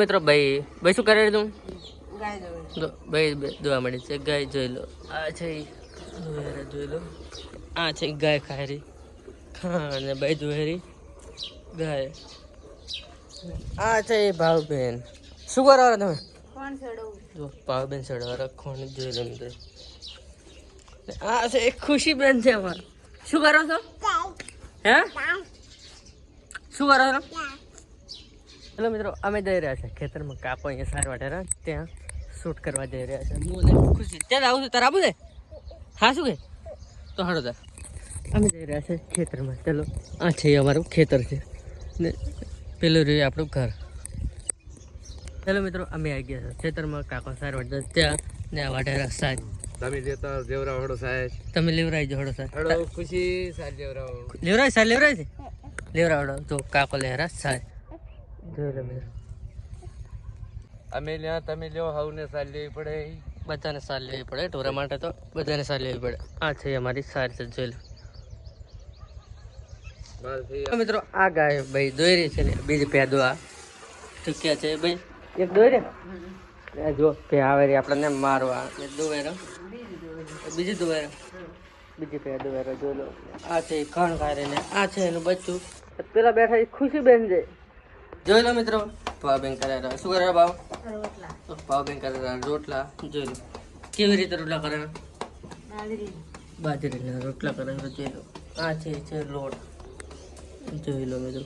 મિત્રો ભાઈ શું કરે તું? ભાઈ દોવા મળી છે ગાય જોઈ લો. આ છે જોઈ લો. આ છે ગાય ખાયરી અને ભાઈ જોહેરી ગાય. આ છે ભાવબેન. શું કરો તમે? ભાવબેન ચડવા ખોણ જોઈ લો મિત્રો. આ છે એક ખુશીબેન છે અમારે. શું કરો છો? હે શું કરો છો? હેલો મિત્રો, અમે જઈ રહ્યા છે ખેતરમાં. કાપો અહીંયા સાર વાટેરા ત્યાં શૂટ કરવા જઈ રહ્યા છે. હું ખુશી ત્યાં આવું છું. તારે આવું છે? હા શું કે તો હાડો તાર અમે જઈ રહ્યા છે ખેતરમાં. ચલો આ છે અમારું ખેતર છે ને પેલું રહ્યું આપણું ઘર. હેલો મિત્રો, અમે આવી ગયા છે ખેતરમાં. કાકો સાર વાટે ત્યાં ને આ વાટેરા સાર તમે લેતા જેવરા હડો સાહેબ. તમે લેવરાઈ જો હડો સાર હડો ખુશી સાર જેવરા લેવરાય સાર લેવરાય છે લેવરાવડો તો કાકો લેરા સાર જોઈ લો મિત્રો. અમે લ્યા તમે લ્યો હવને સાર લેવી પડે. બધાને સાર લેવી પડે. ઢોરા માટે તો બધાને સાર લેવી પડે. આ છે અમારી સાર છે જોઈ લો મિત્રો. આ ગાય ભાઈ દોરી છે ને બીજી પેદો આ ઠીક છે ભાઈ. એક દોરી જો પે આવે રે આપણને મારવા દોવેરો બીજી દોવેરો બીજી પે દોવેરો જોઈ લો. આ છે કણ કારે ને આ છે એનું બચ્ચું. પેલા બેઠા ખુશી બેન છે જોઈ લો મિત્રો. ભાવબેન કરે શું કરે ભાવ? ભાવબેન કરે રોટલા જોઈ લો. કેવી રીતે રોટલા કરે? બાજરીના રોટલા કરે જોઈ લો. આ છે લોટ જોઈ લો મિત્રો.